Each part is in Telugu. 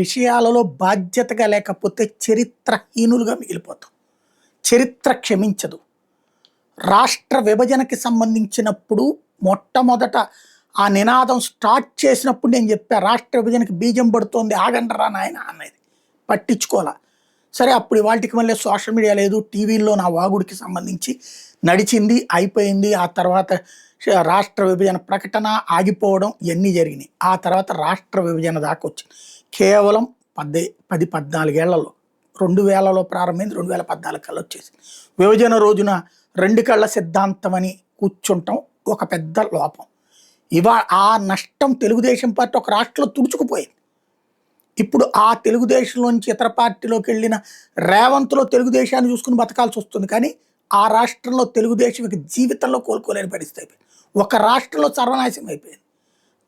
విషయాలలో బాధ్యతగా లేకపోతే చరిత్రహీనులుగా మిగిలిపోతాం. చరిత్ర క్షమించదు. రాష్ట్ర విభజనకి సంబంధించినప్పుడు మొట్టమొదట ఆ నినాదం స్టార్ట్ చేసినప్పుడు నేను చెప్పా, రాష్ట్ర విభజనకి బీజం పడుతోంది, ఆగండరా నాయన అనేది. పట్టించుకోవాలా. సరే, అప్పుడు వాటికి మళ్ళీ సోషల్ మీడియా లేదు, టీవీల్లో నా వాగుడికి సంబంధించి నడిచింది, అయిపోయింది. ఆ తర్వాత రాష్ట్ర విభజన ప్రకటన ఆగిపోవడం ఇవన్నీ జరిగినాయి. ఆ తర్వాత రాష్ట్ర విభజన దాకా వచ్చింది కేవలం 14 ఏళ్లలో. 2000లో ప్రారంభమైంది, 2014 కల్లా వచ్చేసింది. విభజన రోజున 2 కళ్ళ సిద్ధాంతం అని కూర్చుంటాం ఒక పెద్ద లోపం. ఆ నష్టం తెలుగుదేశం పార్టీ ఒక రాష్ట్రంలో తుడుచుకుపోయింది. ఇప్పుడు ఆ తెలుగుదేశంలోంచి ఇతర పార్టీలోకి వెళ్ళిన రేవంత్లో తెలుగుదేశాన్ని చూసుకుని బతకాల్సి వస్తుంది. కానీ ఆ రాష్ట్రంలో తెలుగుదేశం జీవితంలో కోలుకోలేని పరిస్థితి అయిపోయింది. ఒక రాష్ట్రంలో సర్వనాశనం అయిపోయింది.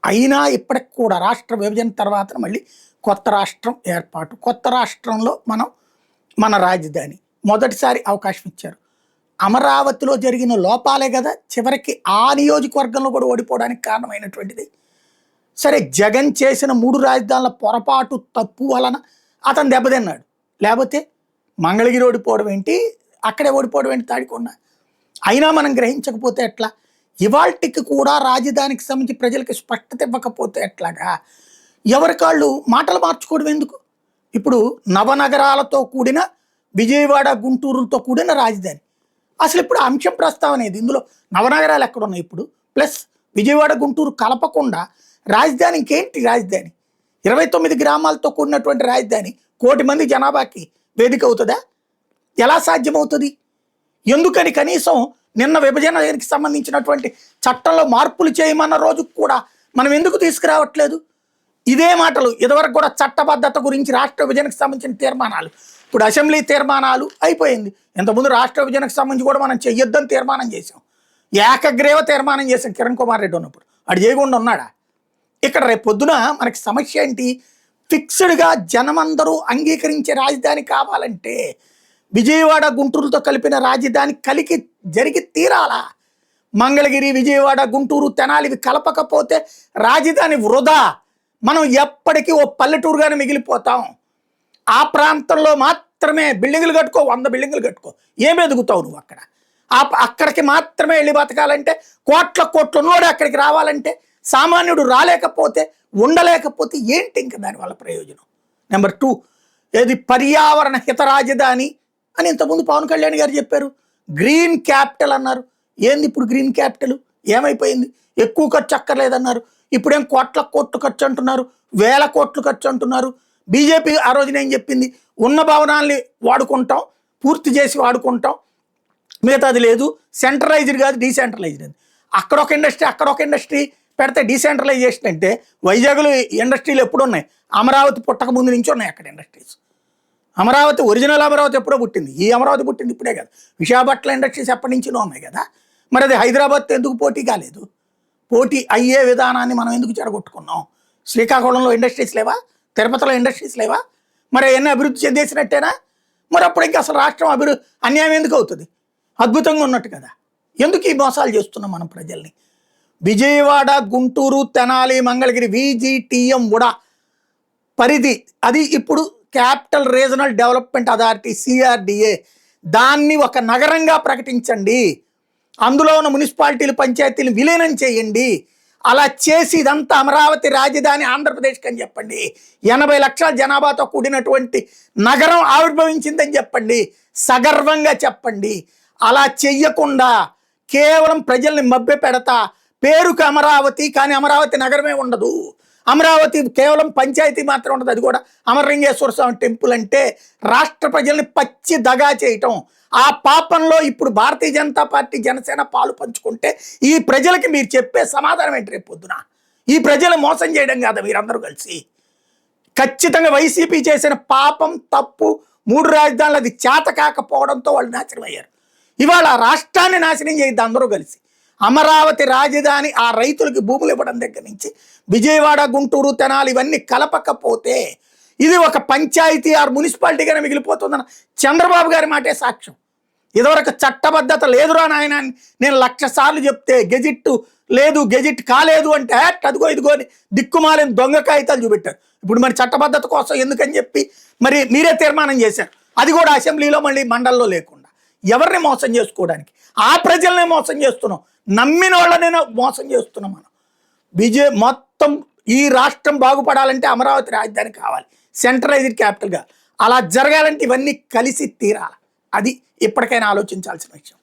అయినా ఇప్పటికి కూడా రాష్ట్ర విభజన తర్వాత మళ్ళీ కొత్త రాష్ట్రం ఏర్పాటు, కొత్త రాష్ట్రంలో మన రాజధాని మొదటిసారి అవకాశం ఇచ్చారు. అమరావతిలో జరిగిన లోపాలే కదా చివరికి ఆ నియోజకవర్గంలో కూడా ఓడిపోవడానికి కారణమైనటువంటిది. సరే, జగన్ చేసిన 3 రాజధానుల పొరపాటు తప్పు వలన అతను దెబ్బతిన్నాడు. లేకపోతే మంగళగిరి ఓడిపోవడం ఏంటి, అక్కడే ఓడిపోవడం ఏంటి, తాడికొండ. అయినా మనం గ్రహించకపోతే ఎట్లా? ఇవాళకి కూడా రాజధానికి సంబంధించి ప్రజలకి స్పష్టత ఇవ్వకపోతే ఎట్లాగా? ఎవరికాళ్ళు మాటలు మార్చుకోవడం ఎందుకు? ఇప్పుడు నవనగరాలతో కూడిన విజయవాడ గుంటూరుతో కూడిన రాజధాని. అసలు ఇప్పుడు అంశం ప్రస్తావన ఏది? ఇందులో నవనగరాలు ఎక్కడున్నాయి ఇప్పుడు? ప్లస్ విజయవాడ గుంటూరు కలపకుండా రాజధాని ఇంకేంటి? రాజధాని 29 గ్రామాలతో కూడినటువంటి రాజధాని 1 కోటి మంది జనాభాకి వేదిక అవుతుందా? ఎలా సాధ్యమవుతుంది? ఎందుకని కనీసం నిన్న విభజనకి సంబంధించినటువంటి చట్టంలో మార్పులు చేయమన్న రోజుకు కూడా మనం ఎందుకు తీసుకురావట్లేదు? ఇదే మాటలు ఇదివరకు కూడా చట్టబద్ధత గురించి రాష్ట్ర విభజనకు సంబంధించిన తీర్మానాలు, ఇప్పుడు అసెంబ్లీ తీర్మానాలు అయిపోయింది. ఇంతకుముందు రాష్ట్ర విభజనకు సంబంధించి కూడా మనం చెయ్యొద్దని తీర్మానం చేసాం, ఏకగ్రీవ తీర్మానం చేసాం. కిరణ్ కుమార్ రెడ్డి ఉన్నప్పుడు అడు చేయకుండా ఉన్నాడా? ఇక్కడ రేపు పొద్దున మనకి సమస్య ఏంటి? ఫిక్స్డ్గా జనమందరూ అంగీకరించే రాజధాని కావాలంటే విజయవాడ గుంటూరుతో కలిపిన రాజధాని జరిగి తీరాలా? మంగళగిరి, విజయవాడ, గుంటూరు, తెనాలివి కలపకపోతే రాజధాని వృధా. మనం ఎప్పటికీ ఓ పల్లెటూరుగానే మిగిలిపోతాం. ఆ ప్రాంతంలో మాత్రమే బిల్డింగులు కట్టుకో, 100 బిల్డింగులు కట్టుకో, ఏమి ఎదుగుతావు నువ్వు అక్కడ? అక్కడికి మాత్రమే వెళ్ళి బతకాలంటే కోట్ల ఉన్నోడు అక్కడికి రావాలంటే సామాన్యుడు రాలేకపోతే, ఉండలేకపోతే ఏంటి ఇంకా దానివల్ల ప్రయోజనం? నెంబర్ 2, ఏది పర్యావరణ హిత రాజధాని అని ఇంతకుముందు పవన్ కళ్యాణ్ గారు చెప్పారు. గ్రీన్ క్యాపిటల్ అన్నారు. ఏంది ఇప్పుడు గ్రీన్ క్యాపిటల్? ఏమైపోయింది? ఎక్కువ ఖర్చు అక్కర్లేదన్నారు. ఇప్పుడేం కోట్ల ఖర్చు అంటున్నారు, 1000 కోట్లు ఖర్చు అంటున్నారు. బీజేపీ ఆ రోజున ఏం చెప్పింది? ఉన్న భవనాల్ని వాడుకుంటాం, పూర్తి చేసి వాడుకుంటాం, మిగతాది లేదు, సెంట్రలైజ్డ్ కాదు డీసెంట్రలైజ్డ్ అని. అక్కడ ఒక ఇండస్ట్రీ పెడితే డీసెంట్రలైజేషన్ అంటే వైజాగ్లో ఇండస్ట్రీలు ఎప్పుడు ఉన్నాయి? అమరావతి పుట్టక ముందు నుంచి ఉన్నాయి అక్కడ ఇండస్ట్రీస్. అమరావతి ఒరిజినల్ అమరావతి ఎప్పుడో పుట్టింది, ఈ అమరావతి పుట్టింది ఇప్పుడే కదా. విశాఖపట్నం ఇండస్ట్రీస్ ఎప్పటి నుంచినో ఉన్నాయి కదా. మరి అది హైదరాబాద్తో ఎందుకు పోటీ కాలేదు? పోటీ అయ్యే విధానాన్ని మనం ఎందుకు చెడగొట్టుకున్నాం? శ్రీకాకుళంలో ఇండస్ట్రీస్ లేవా? తిరుపతిలో ఇండస్ట్రీస్ లేవా? మరి అవన్నీ అభివృద్ధి చెందేసినట్టేనా? మరి అప్పుడు ఇంకా అసలు రాష్ట్రం అన్యాయం ఎందుకు అవుతుంది? అద్భుతంగా ఉన్నట్టు కదా. ఎందుకు ఈ మోసాలు చేస్తున్నాం మనం ప్రజల్ని? విజయవాడ, గుంటూరు, తెనాలి, మంగళగిరి VGTM కూడా పరిధి అది ఇప్పుడు capital regional development authority CRDA, దాన్ని ఒక నగరంగా ప్రకటించండి. అందులో ఉన్న మున్సిపాలిటీలు, పంచాయతీలు విలీనం చేయండి. అలా చేసి ఇదంతా అమరావతి రాజధాని ఆంధ్రప్రదేశ్కి అని చెప్పండి. 80 లక్షల జనాభాతో కూడినటువంటి నగరం ఆవిర్భవించిందని చెప్పండి, సగర్వంగా చెప్పండి. అలా చెయ్యకుండా కేవలం ప్రజల్ని మభ్య పెడతా, పేరుకు అమరావతి కానీ అమరావతి నగరమే ఉండదు, అమరావతి కేవలం పంచాయతీ మాత్రం ఉండదు, అది కూడా అమరలింగేశ్వర స్వామి టెంపుల్ అంటే రాష్ట్ర ప్రజల్ని పచ్చి దగా చేయటం. ఆ పాపంలో ఇప్పుడు భారతీయ జనతా పార్టీ, జనసేన పాలు పంచుకుంటే ఈ ప్రజలకి మీరు చెప్పే సమాధానం ఏంటి రేపు పొద్దున? ఈ ప్రజలు మోసం చేయడం కాదా మీరందరూ కలిసి? ఖచ్చితంగా వైసీపీ చేసిన పాపం, తప్పు, 3 రాజధానులు అది చేత కాకపోవడంతో వాళ్ళు నాశనం అయ్యారు. ఇవాళ రాష్ట్రాన్ని నాశనం చేయద్దు అందరూ కలిసి. అమరావతి రాజధాని ఆ రైతులకి భూములు ఇవ్వడం దగ్గర నుంచి విజయవాడ, గుంటూరు, తెనాలి ఇవన్నీ కలపకపోతే ఇది ఒక పంచాయతీ ఆర్ మున్సిపాలిటీగానే మిగిలిపోతుందన్న చంద్రబాబు గారి మాటే సాక్ష్యం. ఇదివరకు చట్టబద్ధత లేదురా నాయన నేను 1,00,000 సార్లు చెప్తే గెజిట్ లేదు, గెజిట్ కాలేదు అంటే అదిగో ఇదిగో దిక్కుమాలిన దొంగ కాగితాలు చూపెట్టారు. ఇప్పుడు మరి చట్టబద్ధత కోసం ఎందుకని చెప్పి మరి మీరే తీర్మానం చేశారు, అది కూడా అసెంబ్లీలో మళ్ళీ మండల్లో లేకుండా. ఎవరిని మోసం చేసుకోవడానికి? ఆ ప్రజల్నే మోసం చేస్తున్నాం, నమ్మిన వాళ్ళనే మోసం చేస్తున్నాం మనం. మొత్తం ఈ రాష్ట్రం బాగుపడాలంటే అమరావతి రాజధాని కావాలి, సెంట్రలైజ్డ్ క్యాపిటల్గా. అలా జరగాలంటే ఇవన్నీ కలిసి తీరాలి. అది ఇప్పటికైనా ఆలోచించాల్సిన విషయం.